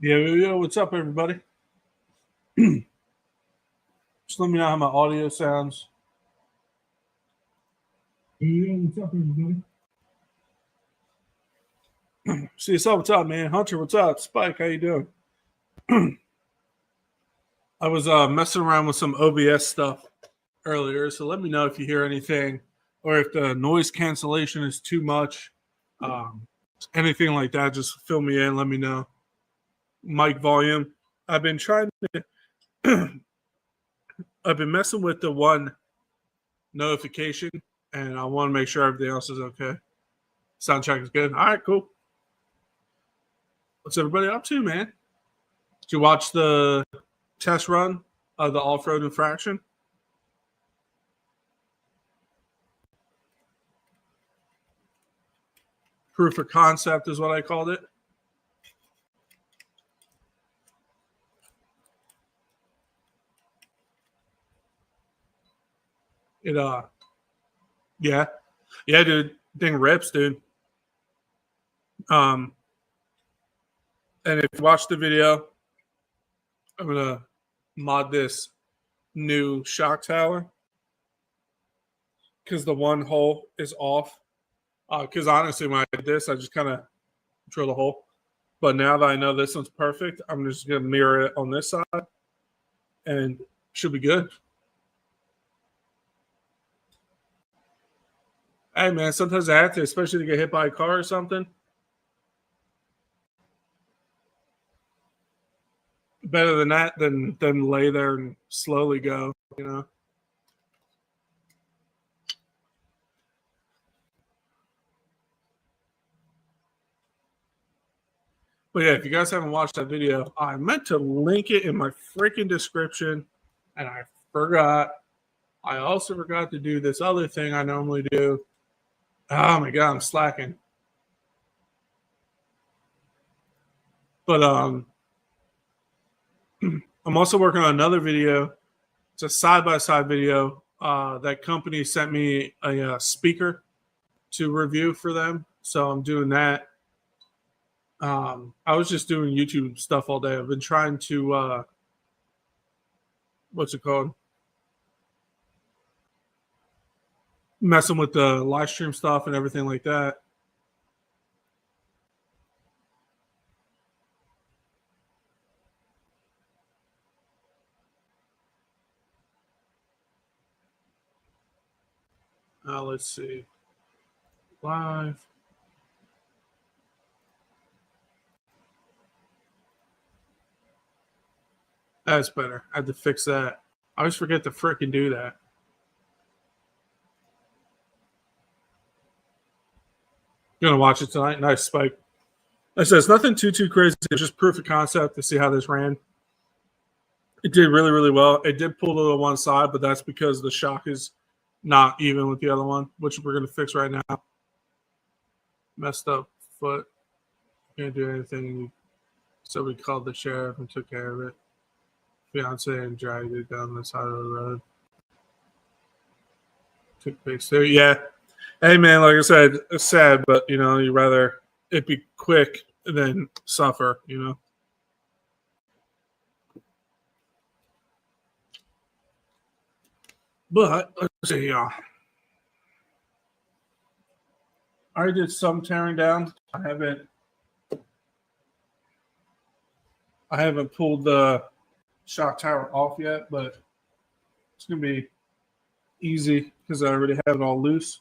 Yo, what's up, everybody? Just let me know how my audio sounds. Yo, what's up, everybody? See, what's up, man? Hunter, what's up? Spike, how you doing? I was messing around with some OBS stuff earlier, so let me know if you hear anything or if the noise cancellation is too much. Anything like that, just fill me in. Let me know. Mic volume. I've been trying to. I've been messing with the one notification, and I want to make sure everything else is okay. Sound check is good. All right, cool. What's everybody up to, man? Did you watch the test run of the off-road infraction? Proof of concept is what I called it. Yeah, dude, thing rips, dude. And if you watch the video, I'm gonna mod this new shock tower because the one hole is off. Because honestly, when I did this, I just kind of drilled a hole. But now that I know this one's perfect, I'm just gonna mirror it on this side, and should be good. Hey, man, sometimes I have to, especially to get hit by a car or something. Better than that than lay there and slowly go, you know. But yeah, if you guys haven't watched that video, I meant to link it in my freaking description, and I forgot. I also forgot to do this other thing I normally do. Oh my god, I'm slacking. But I'm also working on another video. It's a side-by-side video. That company sent me a speaker to review for them, so I'm doing that. I was just doing YouTube stuff all day. I've been trying to what's it called? Messing with the live stream stuff and everything like that. Let's see. Live. That's better. I had to fix that. I always forget to freaking do that. Gonna watch it tonight. Nice, Spike. I said it's nothing too crazy. It's just proof of concept to see how this ran. It did really, really well. It did pull to the one side, but that's because the shock is not even with the other one, which we're gonna fix right now. Messed up foot. Can't do anything. So we called the sheriff and took care of it. Fiance and dragged it down the side of the road. Took pics there. Yeah. Hey, man, like I said, it's sad, but, you know, you'd rather it be quick than suffer, you know? But, let's see, y'all. I already did some tearing down. I haven't pulled the shock tower off yet, but it's going to be easy because I already have it all loose.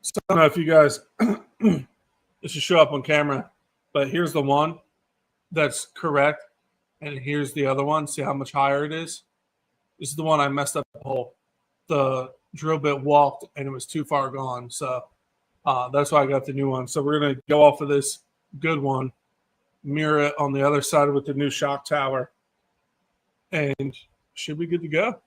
So I don't know if you guys it should show up on camera, but here's the one that's correct, and here's the other one. See how much higher it is? This is the one I messed up the hole. The drill bit walked, and it was too far gone, so that's why I got the new one. So we're going to go off of this good one, mirror it on the other side with the new shock tower, and should be good to go.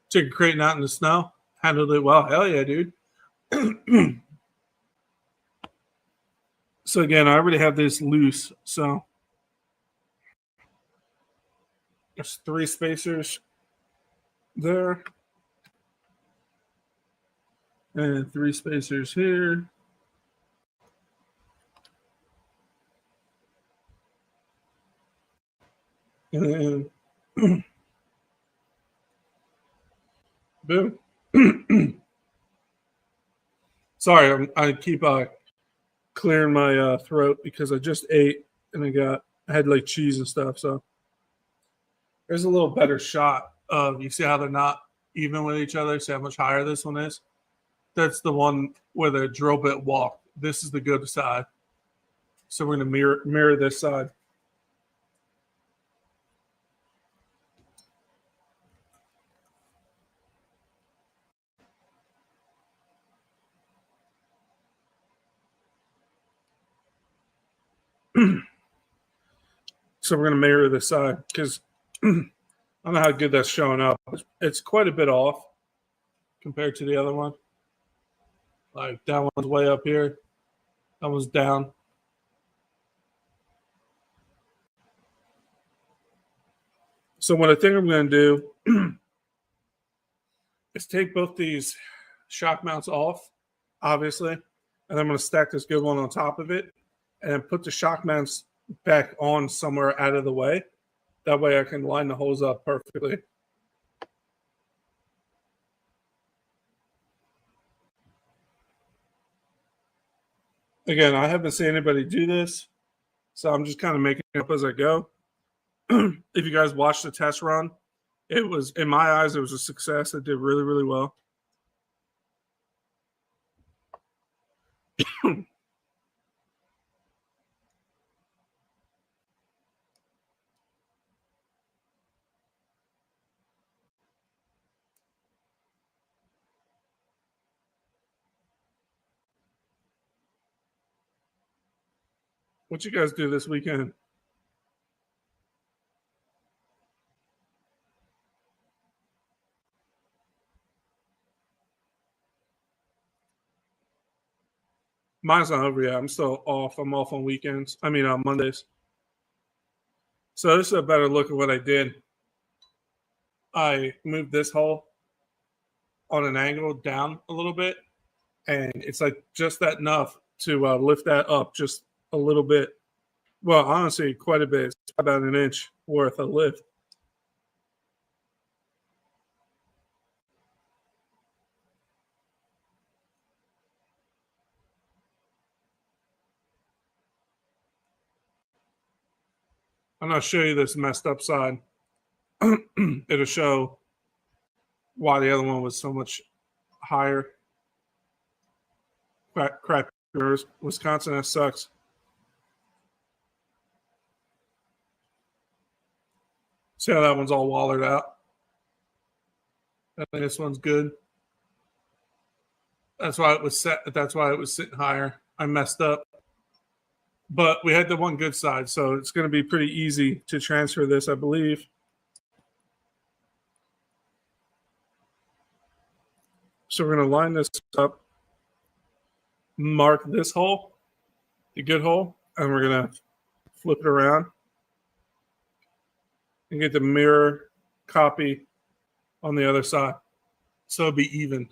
Took a crate out in the snow. Handled it well. Hell yeah, dude. So again, I already have this loose. So there's 3 spacers there. And 3 spacers here. And then boom. Sorry, I keep clearing my throat because I just ate and I had like cheese and stuff. So there's a little better shot of, you see how they're not even with each other. See how much higher this one is? That's the one where the drill bit walked. This is the good side. So we're going to mirror this side. So we're going to mirror this side because I don't know how good that's showing up. It's quite a bit off compared to the other one. Like that one's way up here. That one's down. So what I think I'm going to do is take both these shock mounts off, obviously, and I'm going to stack this good one on top of it and then put the shock mounts back on somewhere out of the way. That way I can line the holes up perfectly. Again, I haven't seen anybody do this, so I'm just kind of making it up as I go. If you guys watched the test run, it was, in my eyes, it was a success. It did really, really well. What you guys do this weekend? Mine's not over yet. I'm still off. I'm off on weekends. I mean, on Mondays. So this is a better look at what I did. I moved this hole on an angle down a little bit, and it's like just that enough to lift that up just a little bit. Well, honestly, quite a bit. It's about an inch worth of lift. I'm going to show you this messed up side. It'll show why the other one was so much higher. Crap. Wisconsin, that sucks. See how that one's all wallered out? I think this one's good. That's why it was set. That's why it was sitting higher. I messed up. But we had the one good side, so it's going to be pretty easy to transfer this, I believe. So we're going to line this up, mark this hole, the good hole, and we're going to flip it around and get the mirror copy on the other side. So it'll be even.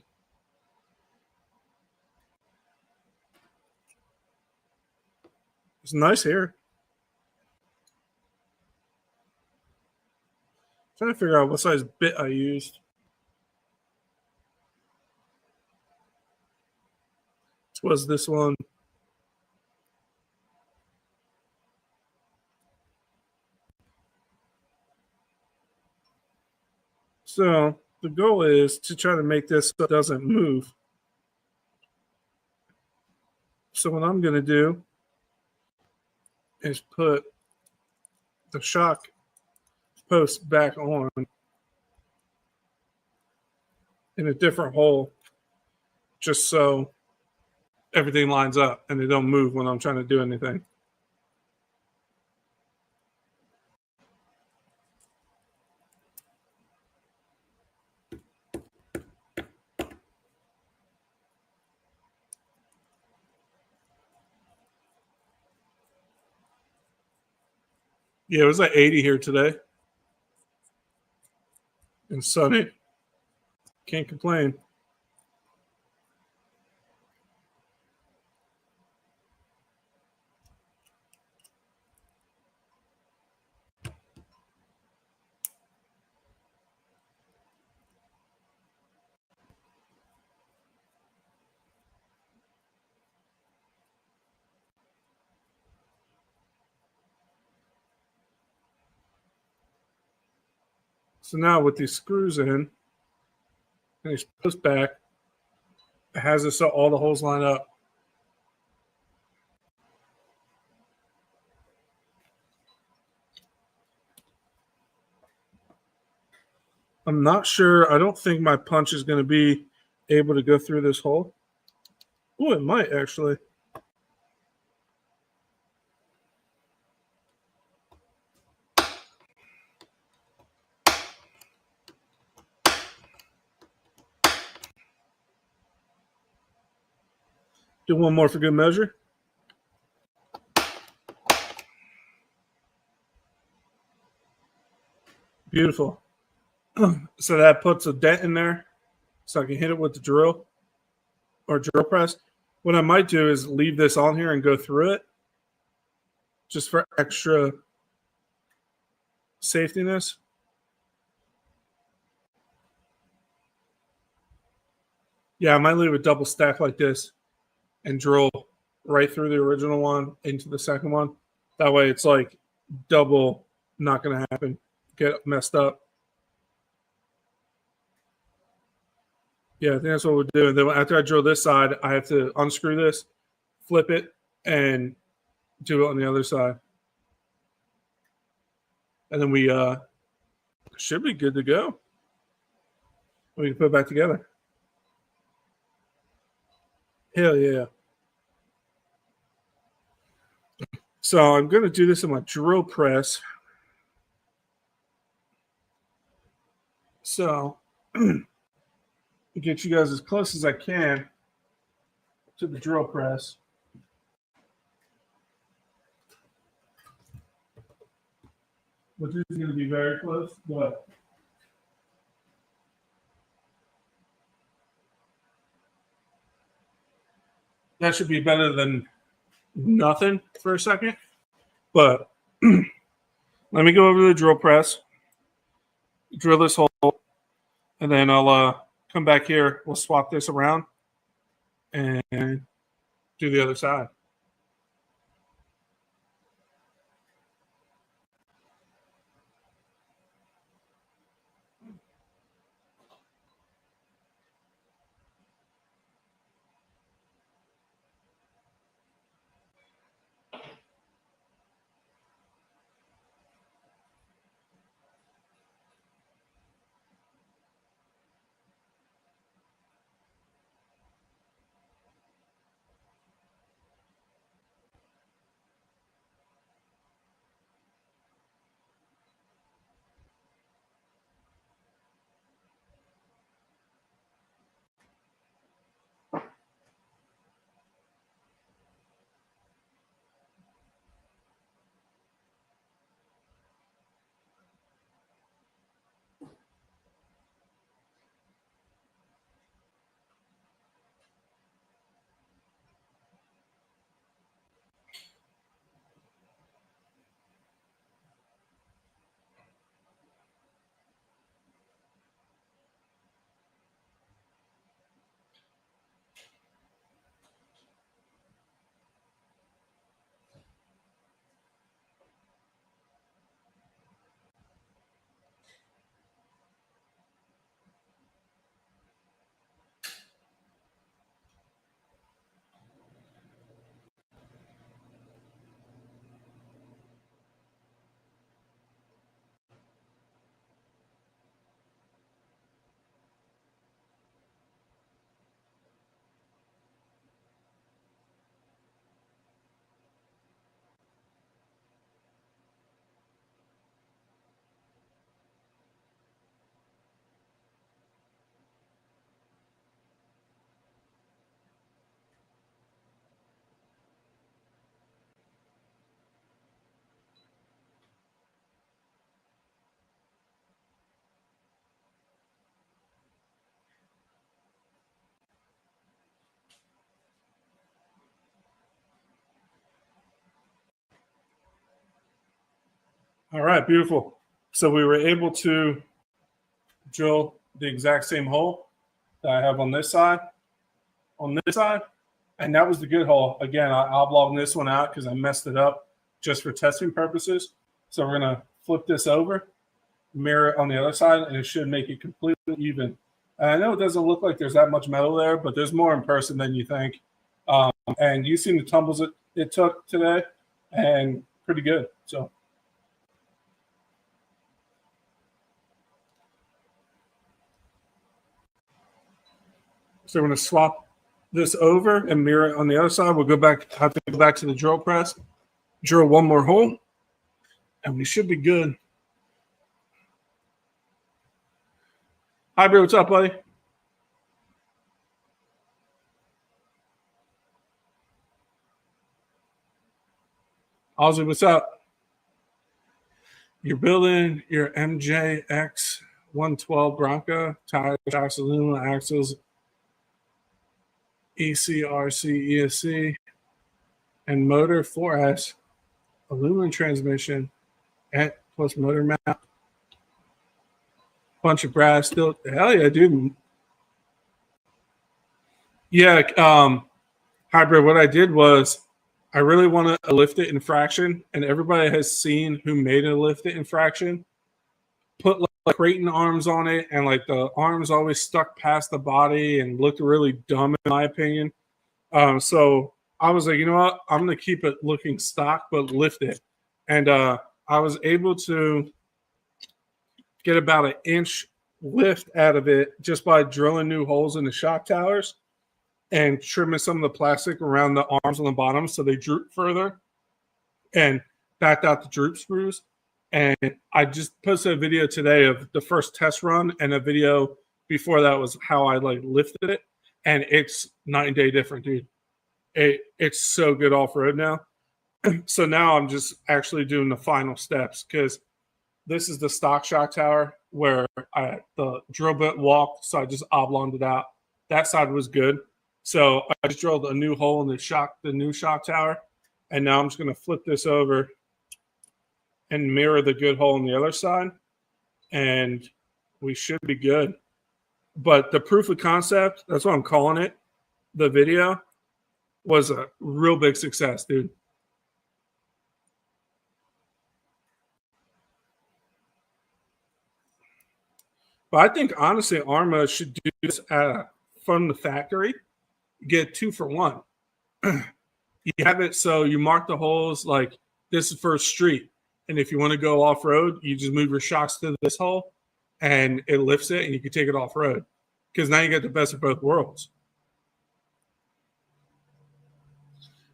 It's nice here. Trying to figure out what size bit I used. Was this one? So the goal is to try to make this so it doesn't move. So what I'm going to do is put the shock post back on in a different hole just so everything lines up and they don't move when I'm trying to do anything. Yeah, it was like 80 here today. And sunny. Can't complain. So now with these screws in, and these posts back, it has it so all the holes line up. I'm not sure. I don't think my punch is going to be able to go through this hole. Oh, it might actually. Do one more for good measure. Beautiful. So that puts a dent in there so I can hit it with the drill or drill press. What I might do is leave this on here and go through it just for extra safetiness. Yeah, I might leave a double stack like this and drill right through the original one into the second one. That way it's like double not going to happen, get messed up. Yeah, I think that's what we'll do. And then after I drill this side, I have to unscrew this, flip it, and do it on the other side. And then we should be good to go. We can put it back together. Hell yeah. So I'm going to do this in my drill press. So get you guys as close as I can to the drill press. Which is going to be very close, but that should be better than nothing for a second. But let me go over to the drill press, drill this hole, and then I'll come back here. We'll swap this around and do the other side. All right, beautiful. So we were able to drill the exact same hole that I have on this side, and that was the good hole. Again, I oblonged this one out because I messed it up just for testing purposes. So we're going to flip this over, mirror it on the other side, and it should make it completely even. And I know it doesn't look like there's that much metal there, but there's more in person than you think. And you've seen the tumbles it took today, and pretty good. So we're going to swap this over and mirror it on the other side. We'll have to go back to the drill press, drill one more hole, and we should be good. Hi, bro. What's up, buddy? Ozzy, what's up? You're building your MJX 112 Bronco, tires, shocks, aluminum axles, ECRC, ESC, and motor 4S, aluminum transmission, and plus motor mount, bunch of brass still. Hell yeah, dude. Yeah, hybrid. What I did was I really wanted a lifted infraction, and everybody has seen who made a lifted infraction put like Creighton arms on it, and like the arms always stuck past the body and looked really dumb in my opinion. So I was like, you know what? I'm gonna keep it looking stock but lift it, and I was able to get about an inch lift out of it just by drilling new holes in the shock towers and trimming some of the plastic around the arms on the bottom so they droop further, and backed out the droop screws. And I just posted a video today of the first test run, and a video before that was how I like lifted it. And it's night and day different, dude. It's so good off-road now. So now I'm just actually doing the final steps, because this is the stock shock tower where the drill bit walked, so I just oblonged it out. That side was good. So I just drilled a new hole in the new shock tower, and now I'm just going to flip this over and mirror the good hole on the other side, and we should be good. But the proof of concept, that's what I'm calling it, the video, was a real big success, dude. But I think, honestly, Arma should do this from the factory, get 2 for 1. You have it so you mark the holes like this is for a street. And if you want to go off-road, you just move your shocks to this hole, and it lifts it, and you can take it off-road. Because now you get the best of both worlds.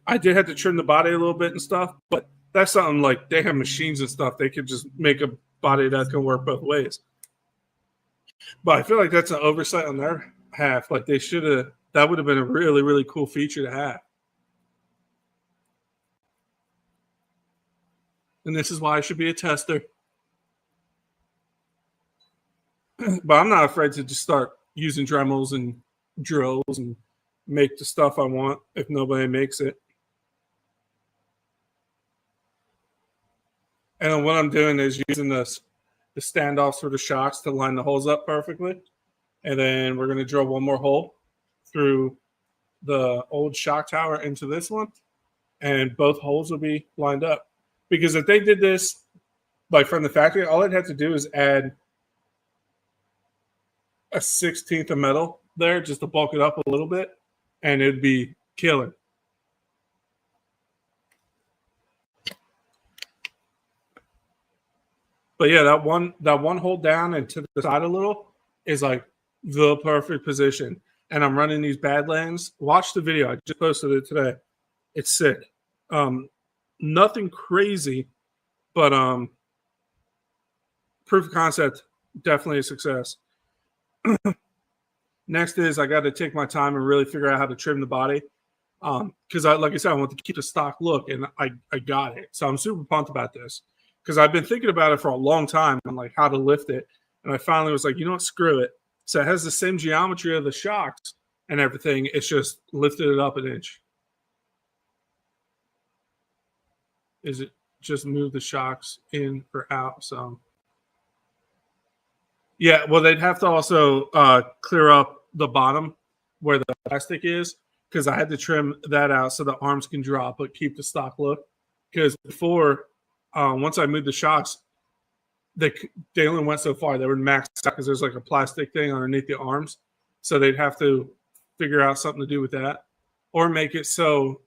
I did have to trim the body a little bit and stuff, but that's something like they have machines and stuff. They could just make a body that can work both ways. But I feel like that's an oversight on their half. Like they should have, that would have been a really, really cool feature to have. And this is why I should be a tester. But I'm not afraid to just start using Dremels and drills and make the stuff I want if nobody makes it. And then what I'm doing is using the standoffs for the shocks to line the holes up perfectly. And then we're going to drill one more hole through the old shock tower into this one, and both holes will be lined up. Because if they did this like from the factory, all I'd have to do is add a 1/16 of metal there just to bulk it up a little bit, and it'd be killer. But yeah, that one hole down and to the side a little is like the perfect position. And I'm running these Badlands. Watch the video. I just posted it today. It's sick. Nothing crazy, but proof of concept, definitely a success. Next is I got to take my time and really figure out how to trim the body. Because like I said, I want to keep the stock look, and I got it. So I'm super pumped about this, because I've been thinking about it for a long time and like how to lift it. And I finally was like, you know what, screw it. So it has the same geometry of the shocks and everything. It's just lifted it up an inch. Is it? just move the shocks in or out. So yeah, well, they'd have to also clear up the bottom where the plastic is, because I had to trim that out so the arms can drop but keep the stock look. Because before, once I moved the shocks, they only went so far. They were maxed out because there's like a plastic thing underneath the arms. So they'd have to figure out something to do with that, or make it so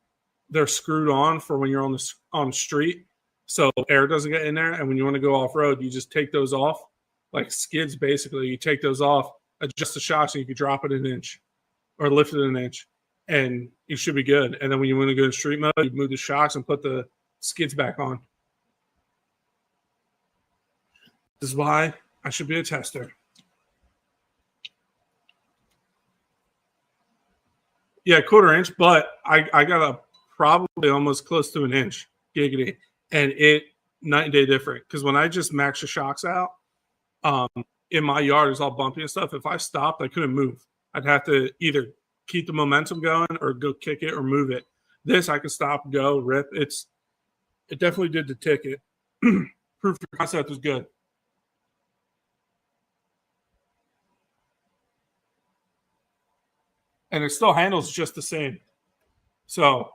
they're screwed on for when you're on the street, so air doesn't get in there. And when you want to go off road, you just take those off, like skids. Basically, you take those off, adjust the shocks, and you can drop it an inch or lift it an inch, and you should be good. And then when you want to go to street mode, you move the shocks and put the skids back on. This is why I should be a tester. Yeah, 1/4 inch, but I got a probably almost close to an inch, giggity, and it night and day different. Because when I just max the shocks out, in my yard is all bumpy and stuff. If I stopped, I couldn't move. I'd have to either keep the momentum going or go kick it or move it. This I could stop, go, rip. It definitely did the ticket. Proof of concept was good. And it still handles just the same. So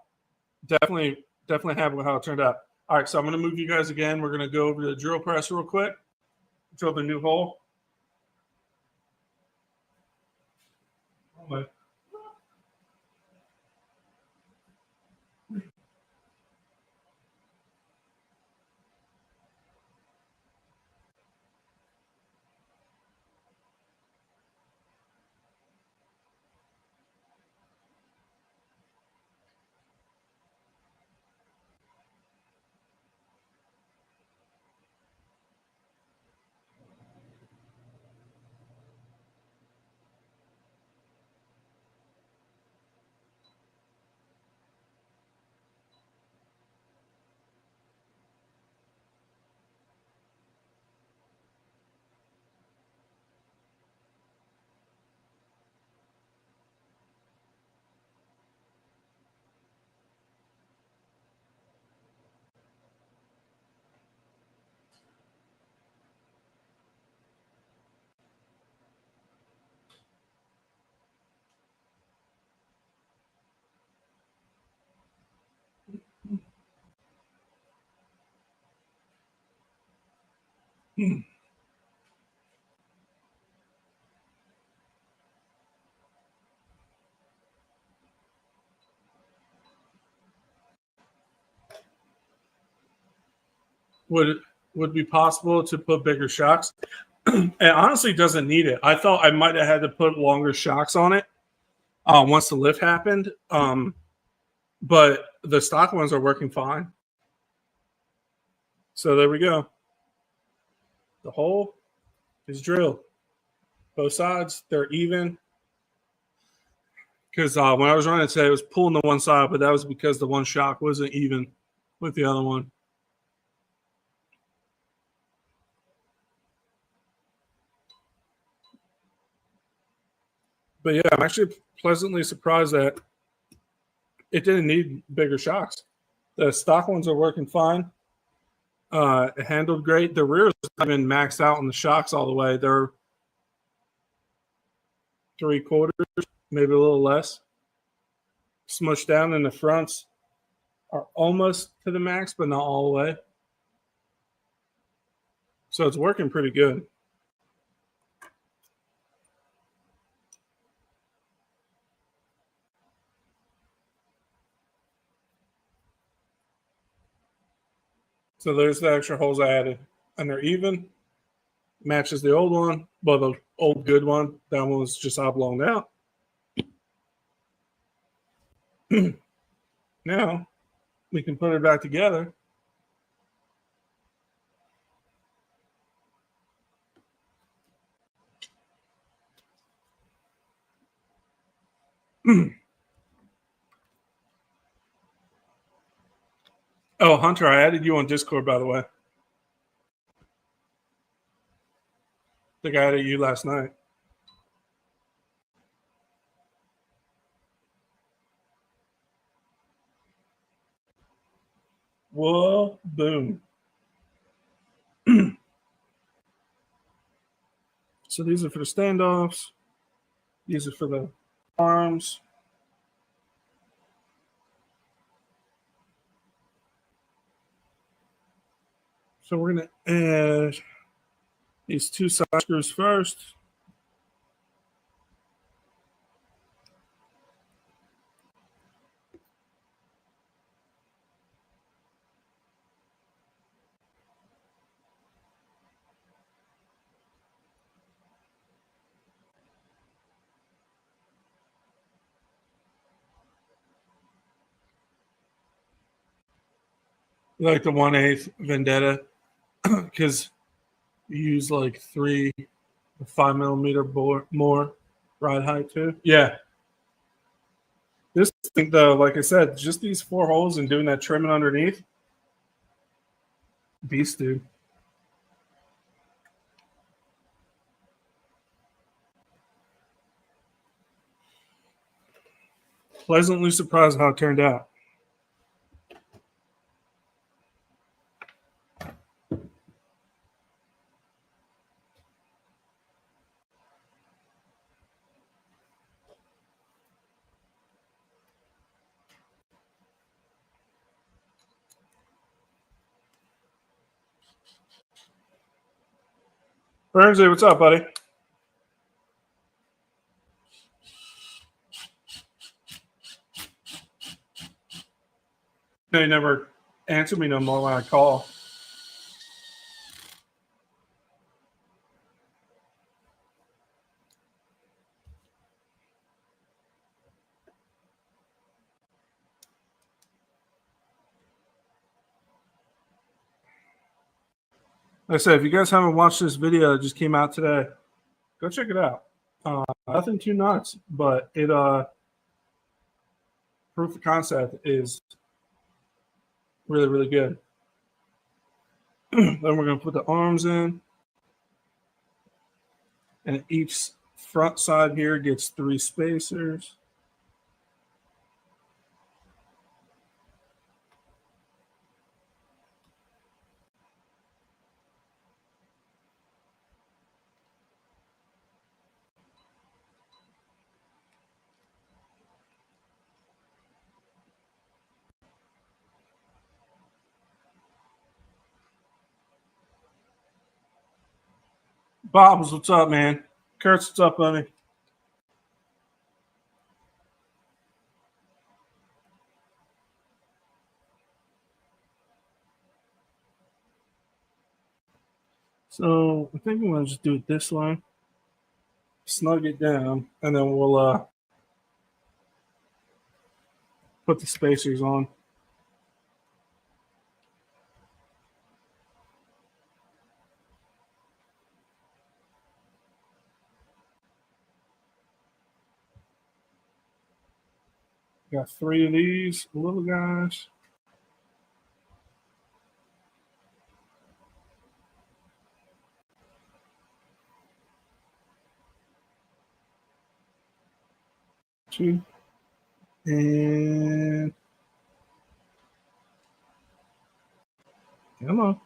definitely happy with how it turned out. All right, so I'm going to move you guys again. We're going to go over to the drill press real quick. Drill the new hole. Oh my. Would be possible to put bigger shocks? It honestly doesn't need it. I thought I might have had to put longer shocks on it once the lift happened, but the stock ones are working fine. So there we go. The hole is drilled. Both sides, they're even. Because when I was running today, it was pulling the one side, but that was because the one shock wasn't even with the other one. But yeah, I'm actually pleasantly surprised that it didn't need bigger shocks. The stock ones are working fine. It handled great. The rear is not even maxed out on the shocks all the way. They're 3/4, maybe a little less. Smushed down, and the fronts are almost to the max, but not all the way. So it's working pretty good. So there's the extra holes I added. And they're even. Matches the old one. Well, the old good one. That one was just oblonged out. Now we can put it back together. Oh, Hunter, I added you on Discord, by the way. I think I added you last night. Whoa, boom. So these are for the standoffs. These are for the arms. So we're going to add these two side screws first. Like the 1/8 Vendetta, because you use like 5 millimeter more ride height too. Yeah. This thing though, like I said, just these 4 holes and doing that trimming underneath. Beast, dude. Pleasantly surprised how it turned out. Burnsy, what's up, buddy? They never answer me no more when I call. Like I said, if you guys haven't watched this video that just came out today, go check it out. Nothing too nuts, but it proof of concept is really, really good. Then we're going to put the arms in. And each front side here gets 3 spacers. Bobs, what's up, man? Kurtz, what's up, buddy? So I think I'm going to just do it this way. Snug it down, and then we'll put the spacers on. Got 3 of these little guys. Two. And come on.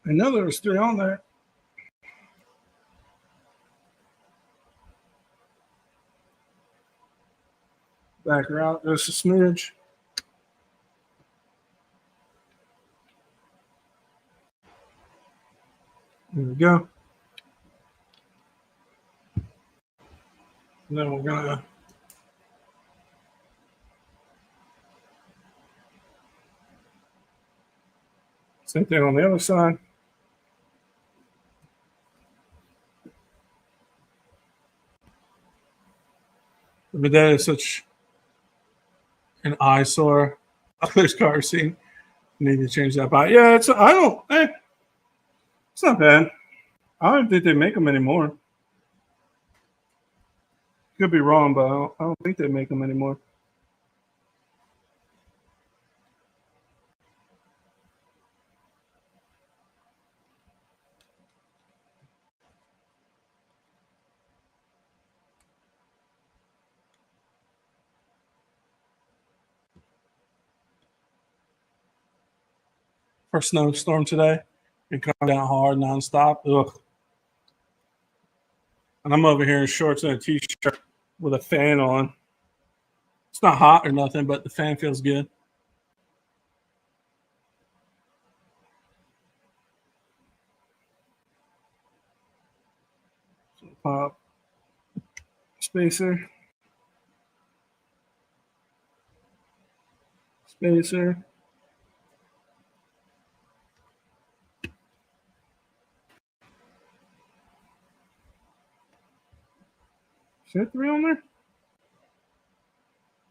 I know there was 3 on there. Back her out just a smidge. There we go. And then we're gonna same thing on the other side. The bidet is such an eyesore. There's car scene. Need to change that by. Yeah, it's it's not bad. I don't think they make them anymore. Could be wrong, but I don't think they make them anymore. for a snowstorm today. It come down hard, nonstop. Ugh. And I'm over here in shorts and a t-shirt with a fan on. It's not hot or nothing, but the fan feels good. So pop spacer. Spacer. Is there 3 on there?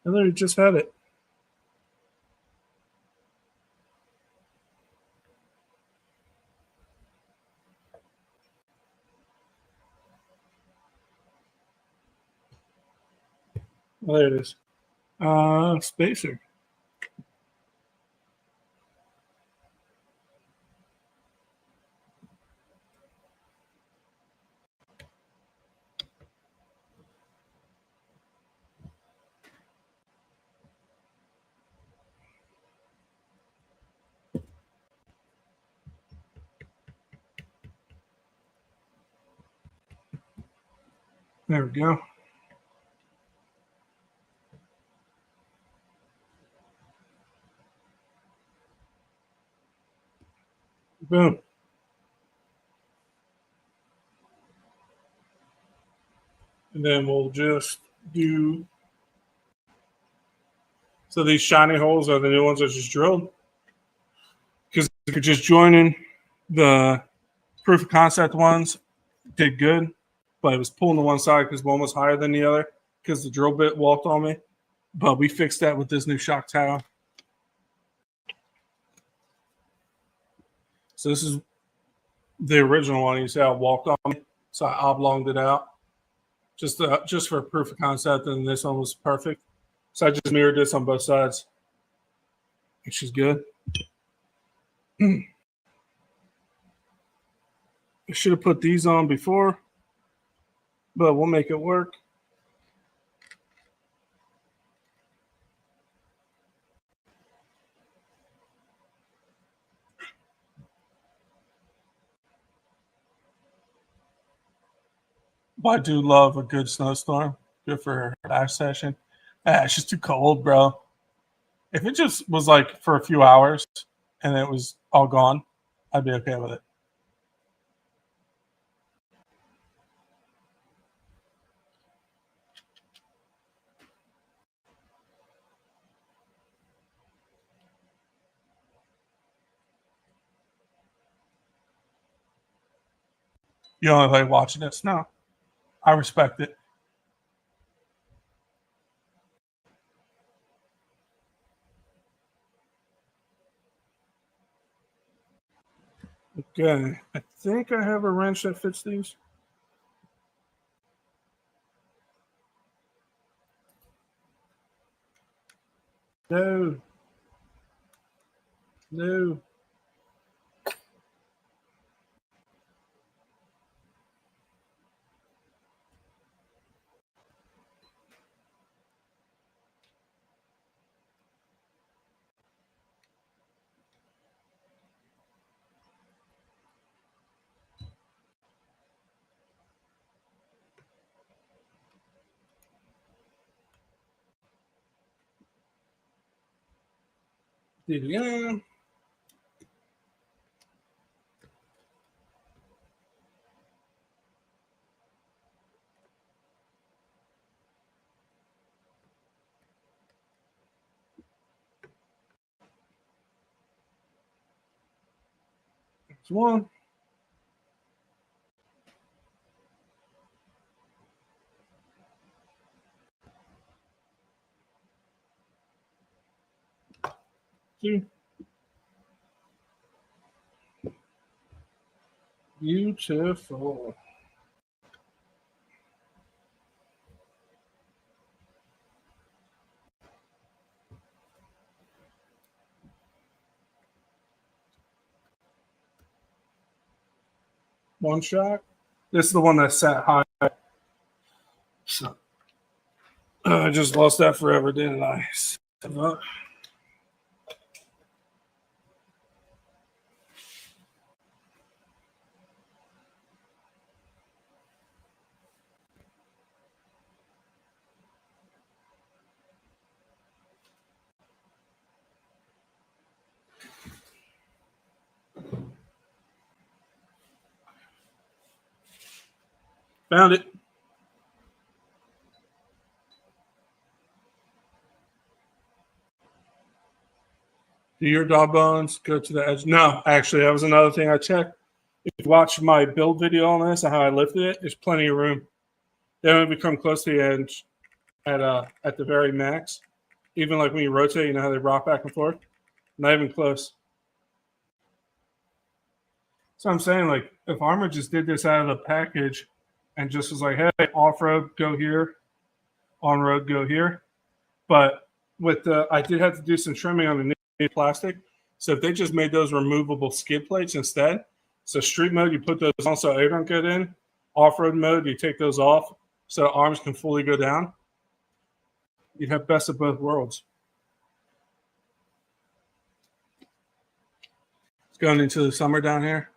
I literally just had it. Oh, there it is. Spacer. There we go. Boom. And then we'll just do. So these shiny holes are the new ones I just drilled. Because if you're just joining the proof of concept ones, did good, but it was pulling to one side because one was higher than the other because the drill bit walked on me. But we fixed that with this new shock tower. So this is the original one. You see how it walked on me? So I oblonged it out just for proof of concept, and this one was perfect. So I just mirrored this on both sides, which is good. I should have put these on before, but we'll make it work. But I do love a good snowstorm. Good for a live session. It's just too cold, bro. If it just was like for a few hours and it was all gone, I'd be okay with it. You only like watching this? No, I respect it. Okay, I think I have a wrench that fits these. No. No. Do it again. That's one. Two. Beautiful. One shot. This is the one that sat high. So I just lost that forever, didn't I? Found it. Do your dog bones go to the edge? No, actually, that was another thing I checked. If you watch my build video on this and how I lifted it, there's plenty of room. They only become close to the edge at the very max. Even like when you rotate, you know how they rock back and forth? Not even close. So I'm saying, like, if Armor just did this out of the package and just was like, hey, off-road, go here, on-road, go here. But with I did have to do some trimming on the new plastic. So if they just made those removable skid plates instead, so street mode, you put those on so air don't get in. Off-road mode, you take those off so arms can fully go down. You'd have best of both worlds. It's going into the summer down here,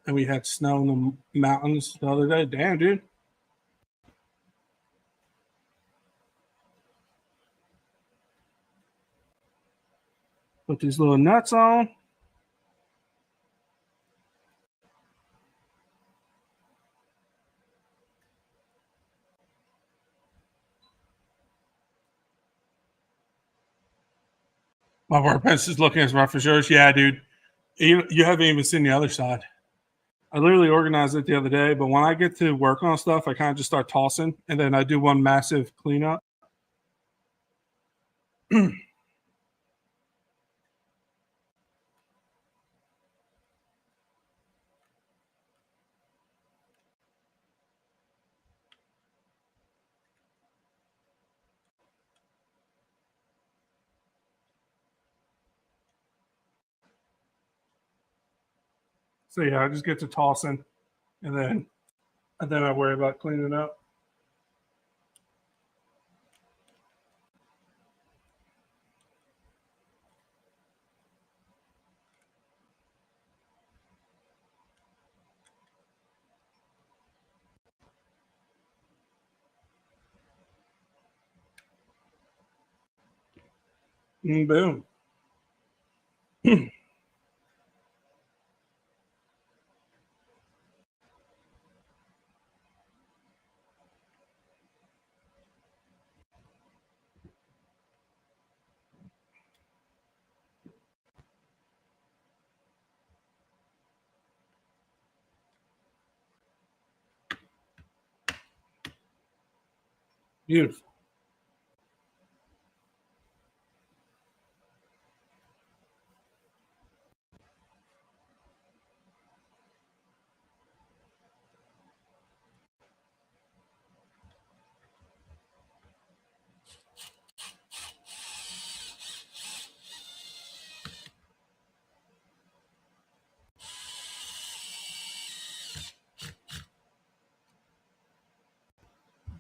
and we had snow in the mountains the other day. Damn, dude. Put these little nuts on. My workbench is looking as rough as yours. Yeah, dude. You haven't even seen the other side. I literally organized it the other day, but when I get to work on stuff, I kind of just start tossing, and then I do one massive cleanup. So yeah, I just get to tossing, and then I worry about cleaning up. And boom. Beautiful.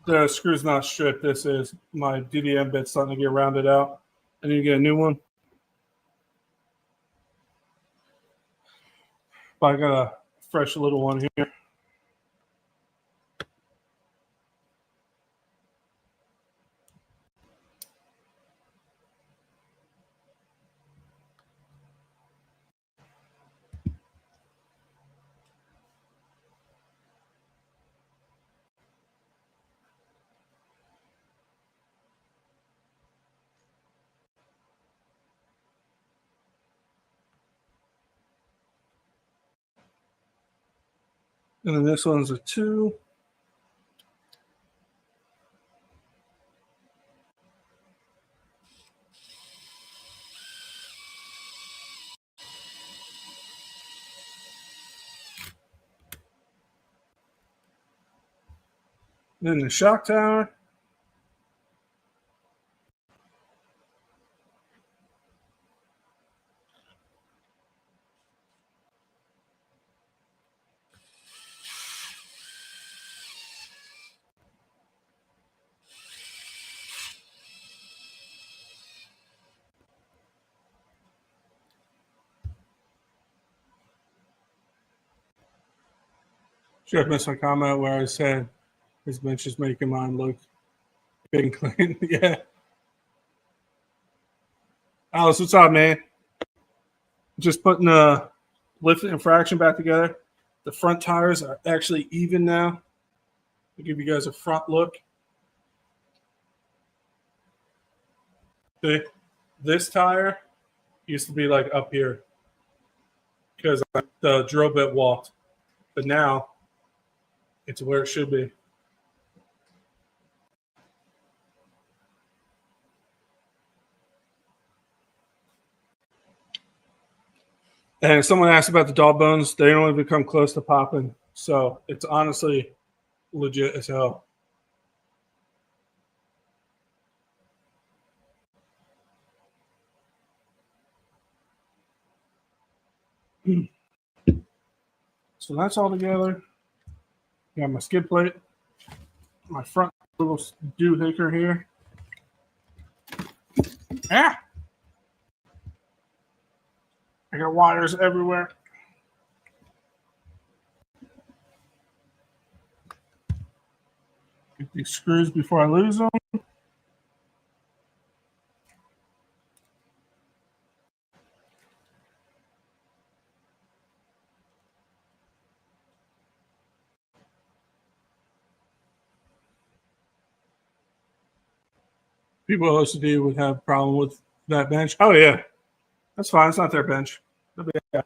The screw's not stripped. This is my DDM bit starting to get rounded out. I need to get a new one. But I got a fresh little one here. And then this one's a 2. Then the shock tower. Sure, I missed my comment where I said his bench is making mine look big and clean. Yeah. Alice, what's up, man? Just putting the lift and infraction back together. The front tires are actually even now. to give you guys a front look. This tire used to be like up here because the drill bit walked, but now it's where it should be. And if someone asked about the dog bones, they don't even come close to popping. So it's honestly legit as hell. So that's all together. Got my skid plate, my front little doohicker here. Ah! I got wires everywhere. Get these screws before I lose them. People with OCD would have a problem with that bench. Oh, yeah. That's fine. It's not their bench. Yeah.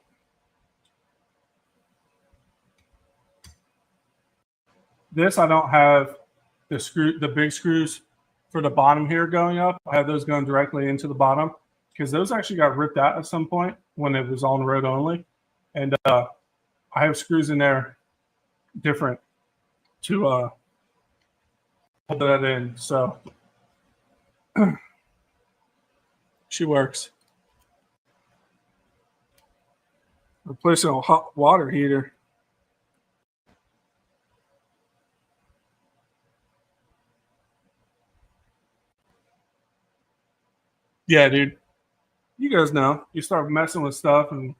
This, I don't have the big screws for the bottom here going up. I have those going directly into the bottom because those actually got ripped out at some point when it was on road only. And I have screws in there different to hold that in. So she works. Replacing a hot water heater. Yeah, dude. You guys know. You start messing with stuff and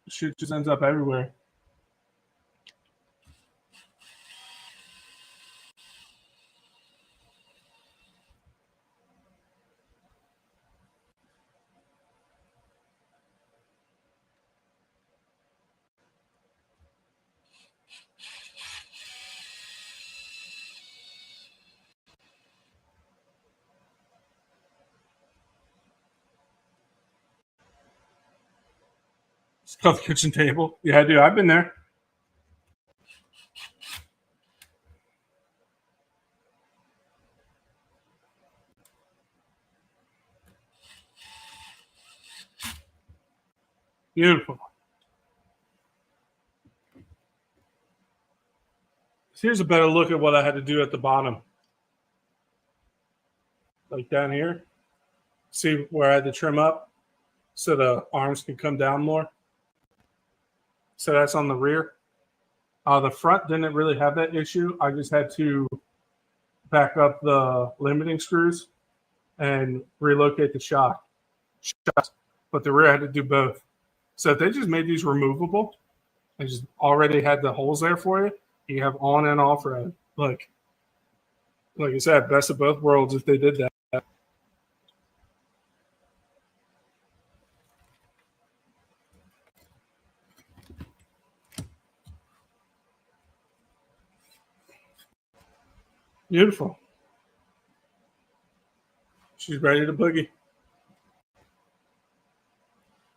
shit just ends up everywhere. Stuff kitchen table. Yeah, dude. I've been there. Beautiful. Here's a better look at what I had to do at the bottom. Like down here. See where I had to trim up so the arms can come down more. So that's on the rear. The front didn't really have that issue. I just had to back up the limiting screws and relocate the shocks. But the rear had to do both. So if they just made these removable and just already had the holes there for you, you have on and off road. Like I said, best of both worlds if they did that. Beautiful. She's ready to boogie.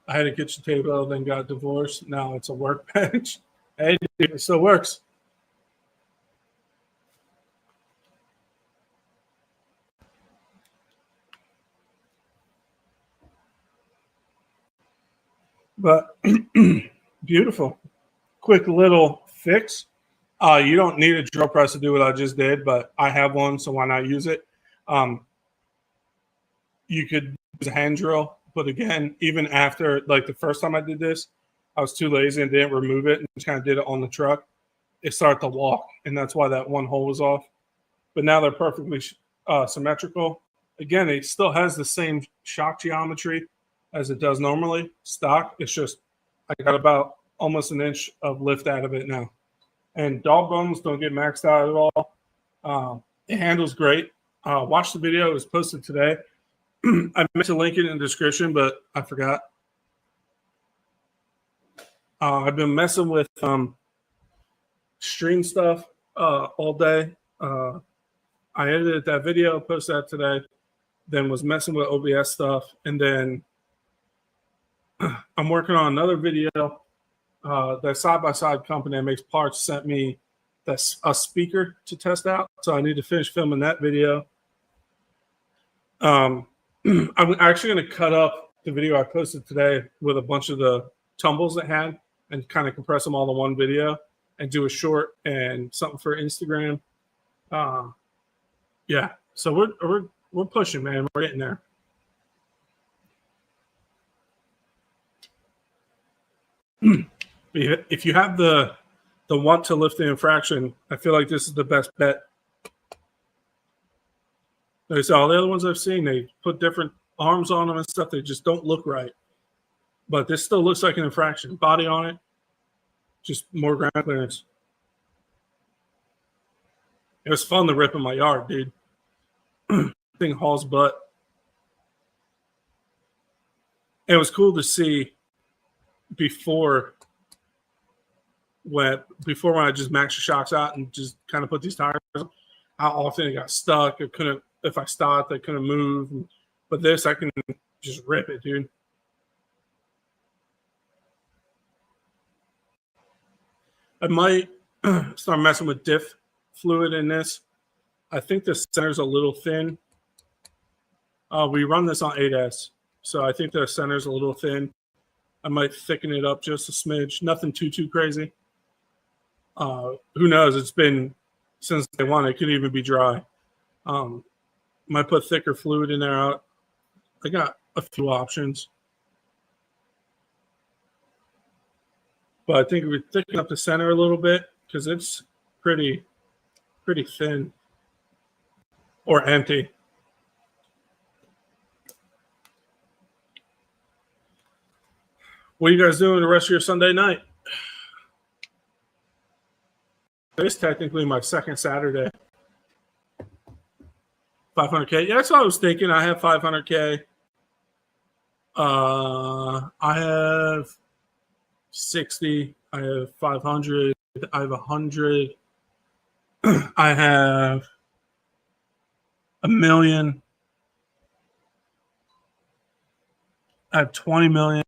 I had a kitchen table, then got divorced. Now it's a workbench. Hey, dude, it still works. But beautiful. Quick little fix. You don't need a drill press to do what I just did, but I have one, so why not use it? You could use a hand drill, but again, even after, like the first time I did this, I was too lazy and didn't remove it and just kind of did it on the truck. It started to walk, and that's why that one hole was off. But now they're perfectly symmetrical. Again, it still has the same shock geometry as it does normally, stock. It's just I got about almost an inch of lift out of it now. And dog bones don't get maxed out at all. It handles great. Watch the video. It was posted today. I meant to link it in the description, but I forgot. I've been messing with stream stuff all day. I edited that video, posted that today, then was messing with OBS stuff, and then I'm working on another video. That side-by-side company that makes parts sent me that's a speaker to test out, so I need to finish filming that video. I'm actually going to cut up the video I posted today with a bunch of the tumbles it had and kind of compress them all to one video and do a short and something for Instagram. Yeah, so we're pushing, man. We're getting there. If you have the want to lift the infraction, I feel like this is the best bet. There's all the other ones I've seen. They put different arms on them and stuff. They just don't look right. But this still looks like an infraction. Body on it, just more ground clearance. It was fun to rip in my yard, dude. Thing hauls butt. It was cool to see before when I just maxed the shocks out and just kind of put these tires on, how often it got stuck. It couldn't, if I stopped, I couldn't move. But this, I can just rip it, dude. I might start messing with diff fluid in this. I think the center's a little thin. We run this on 8S, so I think the center's a little thin. I might thicken it up just a smidge. Nothing too crazy. Who knows? It's been since day one. It could even be dry. Might put thicker fluid in there. I got a few options. But I think we thicken up the center a little bit because it's pretty thin or empty. What are you guys doing the rest of your Sunday night? It's technically my second Saturday. 500K. Yeah, that's what I was thinking. I have 500K. I have 60. I have 500. I have 100. I have $1 million. I have 20 million.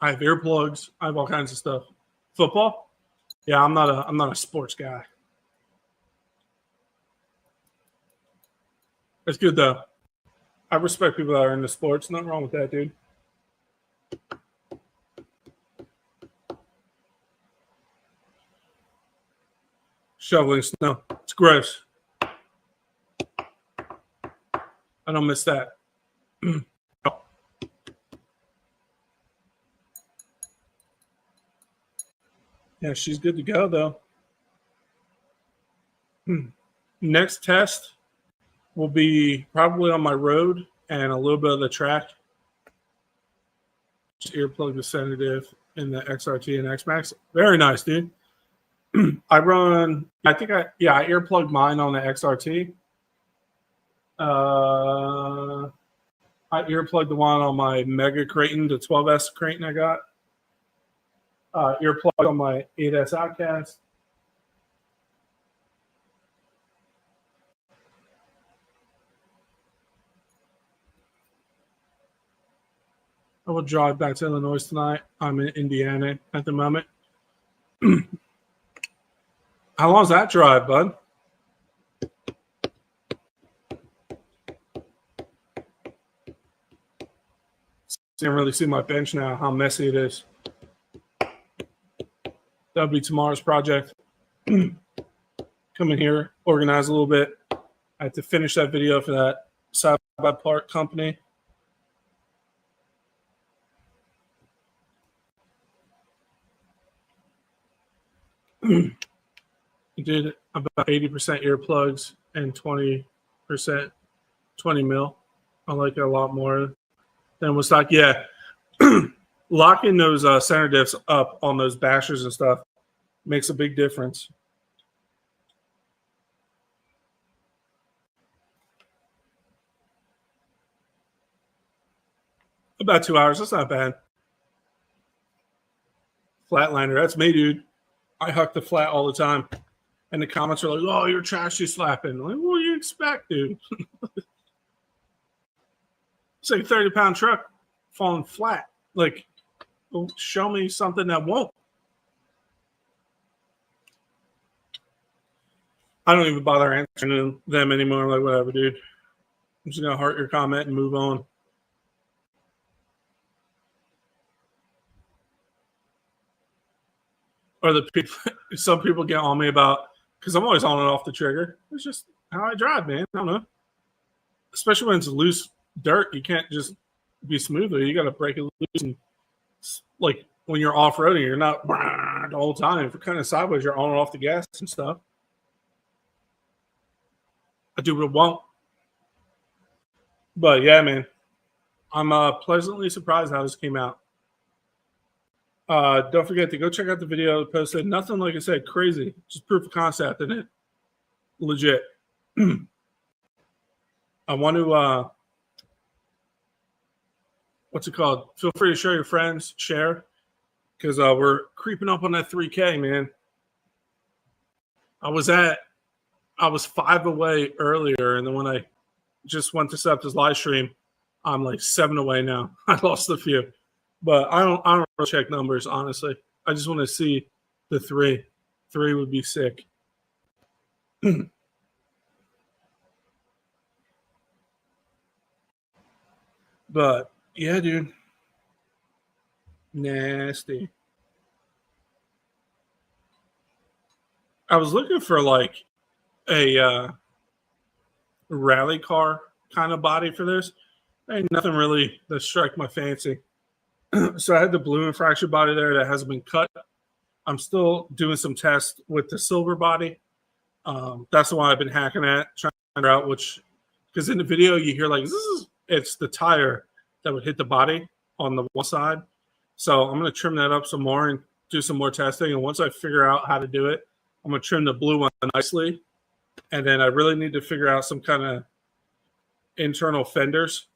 I have earplugs. I have all kinds of stuff. Football? Yeah, I'm not a sports guy. It's good though. I respect people that are into sports. Nothing wrong with that, dude. Shoveling snow. It's gross. I don't miss that. Yeah, she's good to go though. Next test will be probably on my road and a little bit of the track. Just earplug the Sedative in the XRT and XMAX. Very nice, dude. I earplugged mine on the XRT. I earplugged the one on my Mega Creighton, the 12S Creighton I got. Earplug on my 8S Outcast. I will drive back to Illinois tonight. I'm in Indiana at the moment. How long is that drive, bud? Can't really see my bench now, how messy it is. That'll be tomorrow's project. Come in here, organize a little bit. I have to finish that video for that side-by-part company. I did about 80% earplugs and 20%, 20 mil. I like it a lot more than was stock. Yeah. Locking those center diffs up on those bashers and stuff makes a big difference. About 2 hours. That's not bad. Flatliner. That's me, dude. I huck the flat all the time. And the comments are like, oh, you're chassis slapping. I'm like, what do you expect, dude? It's like a 30-pound truck falling flat. Like, well, show me something that won't. I don't even bother answering them anymore. Like, whatever, dude. I'm just going to heart your comment and move on. Or the people, some people get on me about, because I'm always on and off the trigger. It's just how I drive, man. I don't know. Especially when it's loose dirt, you can't just be smooth with it. You got to break it loose. And, like, when you're off-roading, you're not the whole time. If you're kind of sideways, you're on and off the gas and stuff. I do what I want. But, yeah, man. I'm pleasantly surprised how this came out. Don't forget to go check out the video I posted. Nothing, like I said, crazy. Just proof of concept, isn't it? Legit. I want to, what's it called? Feel free to show your friends, share, because we're creeping up on that 3K, man. I was 5 away earlier, and then when I just went to set up this live stream, I'm like 7 away now. I lost a few. But I don't really check numbers, honestly. I just want to see the 3. 3 would be sick. But, yeah, dude. Nasty. I was looking for, like, a rally car kind of body for this. Ain't nothing really that struck my fancy. So I had the blue infraction body there that hasn't been cut. I'm still doing some tests with the silver body. That's the one I've been hacking at, trying to figure out which, because in the video you hear like, it's the tire that would hit the body on the one side. So I'm going to trim that up some more and do some more testing. And once I figure out how to do it, I'm going to trim the blue one nicely. And then I really need to figure out some kind of internal fenders,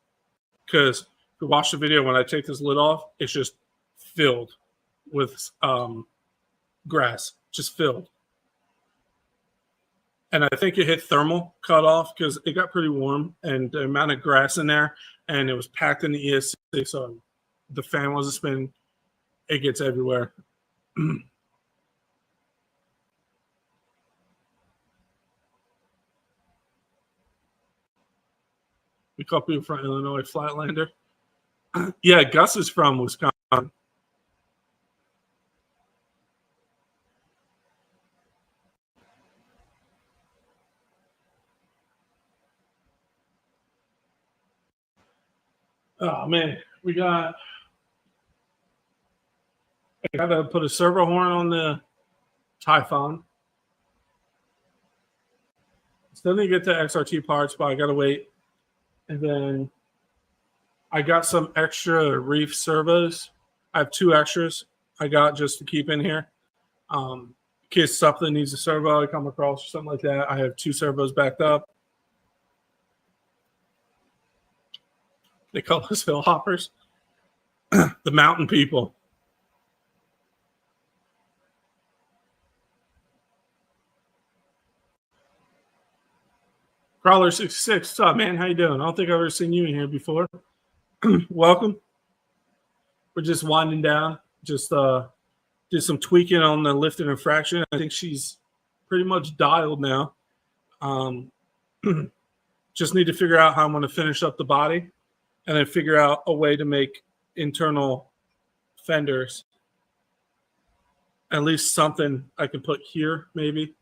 because if you watch the video, when I take this lid off, it's just filled with grass, just filled. And I think it hit thermal cut off because it got pretty warm, and the amount of grass in there, and it was packed in the ESC, so the fan wasn't spinning. It gets everywhere. We call people from Illinois Flatlander. Yeah, Gus is from Wisconsin. Oh man, I gotta put a servo horn on the Typhon. Still need to get the XRT parts, but I gotta wait. And then I got some extra reef servos. I have 2 extras I got just to keep in here. In case something needs a servo I come across or something like that, I have 2 servos backed up. They call us hill hoppers. The mountain people. Crawler 66, what's up, man? How you doing? I don't think I've ever seen you in here before. Welcome. We're just winding down. Just did some tweaking on the lift and infraction. I think she's pretty much dialed now. Just need to figure out how I'm going to finish up the body, and then figure out a way to make internal fenders. At least something I can put here, maybe,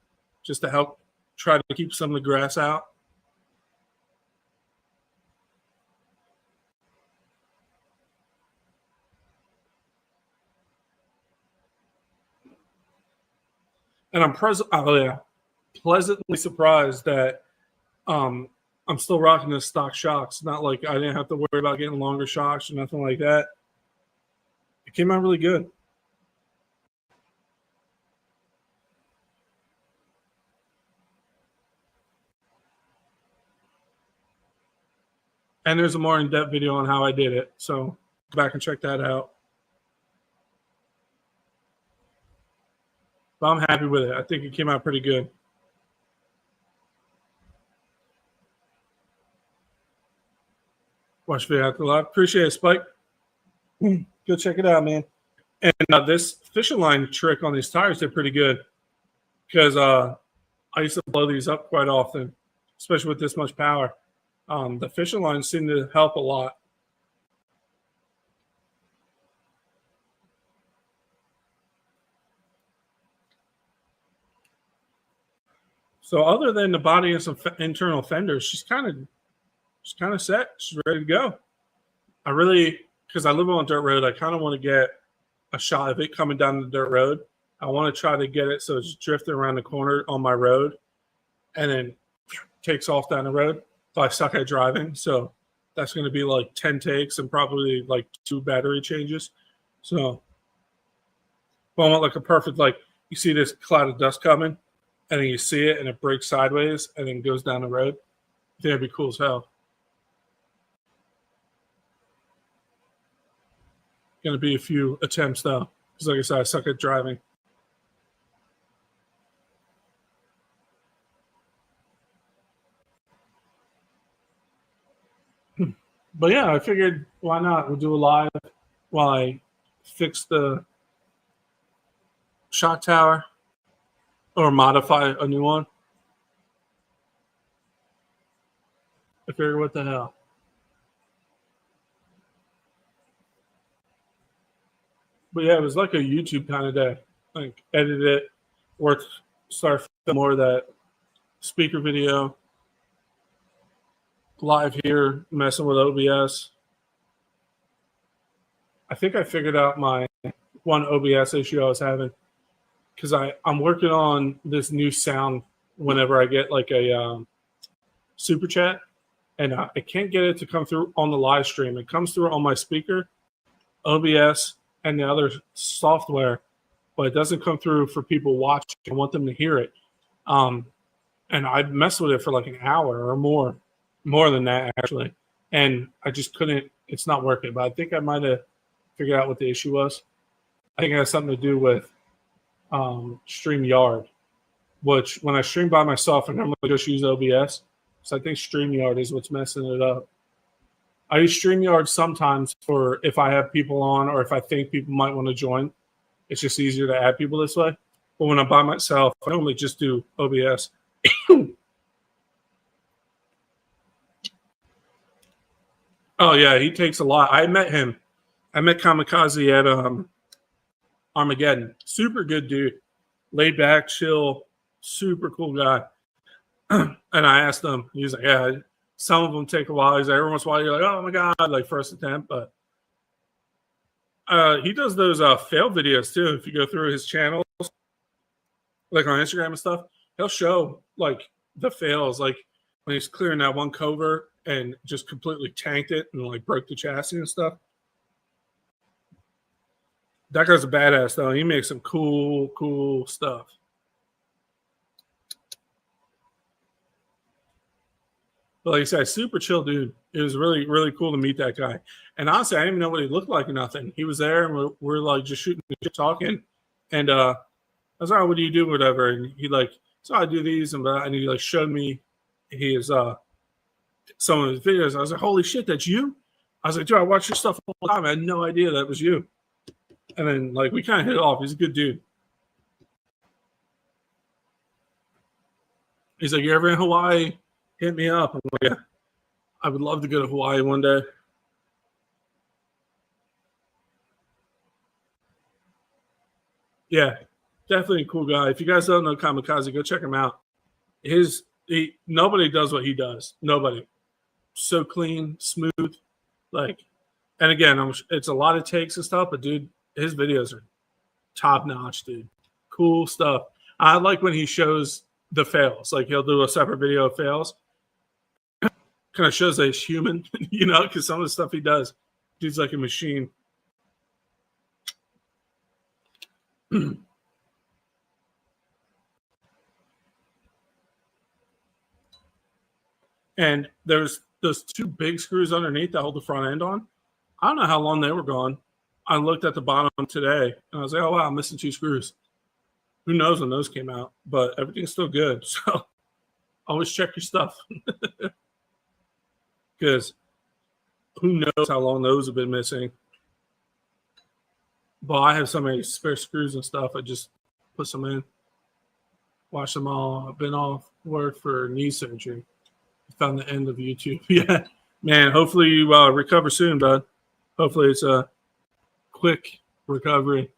just to help try to keep some of the grass out. And I'm pleasantly surprised that I'm still rocking the stock shocks. Not like I didn't have to worry about getting longer shocks or nothing like that. It came out really good. And there's a more in-depth video on how I did it. So go back and check that out. But I'm happy with it. I think it came out pretty good. Watch video after live. Appreciate it, Spike. Go check it out, man. And this fishing line trick on these tires did pretty good because I used to blow these up quite often, especially with this much power. The fishing lines seem to help a lot. So other than the body and some internal fenders, she's kind of set. She's ready to go. I really, because I live on a dirt road, I kind of want to get a shot of it coming down the dirt road. I want to try to get it so it's drifting around the corner on my road and then takes off down the road. So I suck at driving. So that's going to be like 10 takes and probably like 2 battery changes. So I want like a perfect, like you see this cloud of dust coming and then you see it and it breaks sideways and then goes down the road. I think that'd be cool as hell. Going to be a few attempts though, because like I said, I suck at driving. But yeah, I figured why not? We'll do a live while I fix the shock tower or modify a new one. I figured what the hell. But yeah, it was like a YouTube kind of day. Like edit it, work, start more of that speaker video. Live here, messing with OBS. I think I figured out my one OBS issue I was having because I'm working on this new sound whenever I get like a super chat, and I can't get it to come through on the live stream. It comes through on my speaker, OBS, and the other software, but it doesn't come through for people watching. I want them to hear it. And I messed with it for like an hour or more than that actually. And I just couldn't, it's not working, but I think I might have figured out what the issue was. I think it has something to do with StreamYard, which when I stream by myself, I normally just use OBS. So I think StreamYard is what's messing it up. I use StreamYard sometimes for if I have people on or if I think people might want to join. It's just easier to add people this way. But when I'm by myself, I normally just do OBS. Oh, yeah, he takes a lot. I met him. I met Kamikaze at Armageddon. Super good dude. Laid back, chill, super cool guy. And I asked him, he's like, yeah, some of them take a while. He's like, every once in a while, you're like, oh my God, like first attempt. But he does those fail videos too. If you go through his channels, like on Instagram and stuff, he'll show like the fails, like when he's clearing that one covert and just completely tanked it and like broke the chassis and stuff. That guy's a badass though. He makes some cool stuff. But like I said, super chill dude. It was really cool to meet that guy. And honestly, I didn't even know what he looked like or nothing. He was there and we're like just shooting, talking. And I was like, oh, what do you do, whatever? And he like, so I do these and he like showed me his some of his videos. I was like, holy shit, that's you? I was like, dude, I watch your stuff all the time. I had no idea that was you. And then like we kind of hit it off. He's a good dude. He's like, you ever in Hawaii? Hit me up. I'm like, yeah, I would love to go to Hawaii one day. Yeah, definitely a cool guy. If you guys don't know Kamikaze, go check him out. Nobody does what he does. Nobody. So clean, smooth, like. And again, it's a lot of takes and stuff, but dude, his videos are top notch, dude. Cool stuff. I like when he shows the fails. Like he'll do a separate video of fails. Kind of shows that he's human, you know, because some of the stuff he does, dude's like a machine. And there's those 2 big screws underneath that hold the front end on. I don't know how long they were gone. I looked at the bottom today, and I was like, oh, wow, I'm missing 2 screws. who knows when those came out, but everything's still good. So always check your stuff because who knows how long those have been missing. But I have so many spare screws and stuff. I just put some in, wash them all. I've been off work for knee surgery. Found the end of YouTube. Yeah, man. Hopefully you recover soon, bud. Hopefully it's a quick recovery.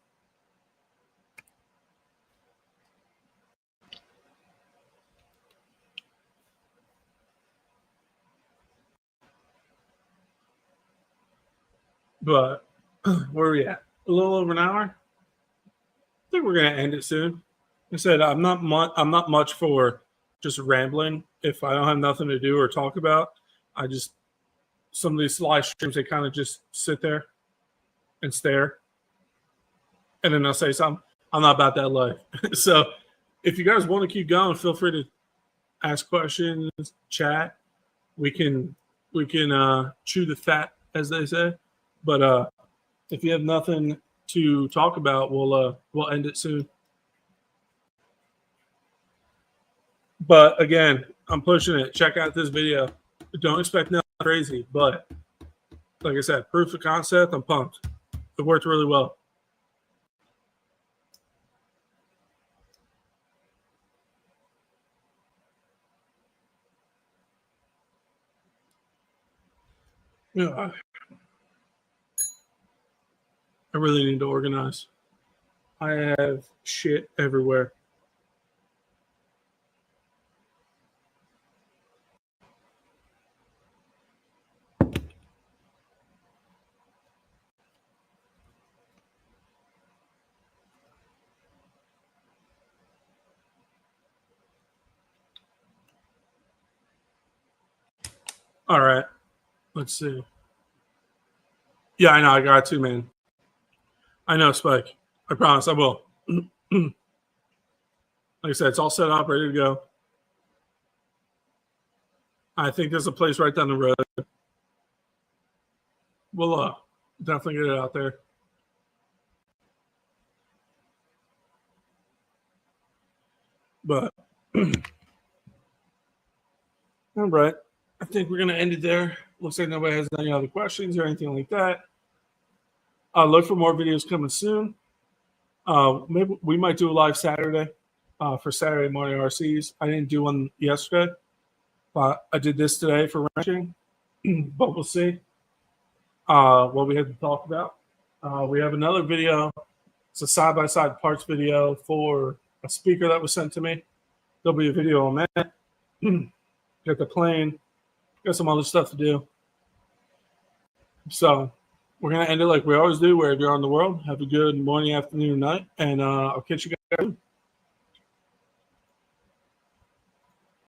But where are we at? A little over an hour. I think we're gonna end it soon. Like I said, I'm not much for just rambling. If I don't have nothing to do or talk about, I just some of these live streams they kind of just sit there and stare, and then I'll say something. I'm not about that life. So if you guys want to keep going, feel free to ask questions, chat. We can chew the fat, as they say. But if you have nothing to talk about, we'll end it soon. But again, I'm pushing it. Check out this video. Don't expect nothing crazy, but like I said, proof of concept. I'm pumped. It worked really well. Yeah, I really need to organize. I have shit everywhere. All right. Let's see. Yeah, I know. I got to, man. I know, Spike. I promise I will. Like I said, it's all set up, ready to go. I think there's a place right down the road. We'll definitely get it out there. But all right. I think we're going to end it there. Looks like nobody has any other questions or anything like that. Look for more videos coming soon. Maybe we might do a live Saturday for Saturday morning RCs. I didn't do one yesterday, but I did this today for wrenching. But we'll see what we have to talk about. We have another video. It's a side-by-side parts video for a speaker that was sent to me. There'll be a video on that. Got the plane. Got some other stuff to do. So we're going to end it like we always do, wherever you're in the world. Have a good morning, afternoon, night, and I'll catch you guys soon.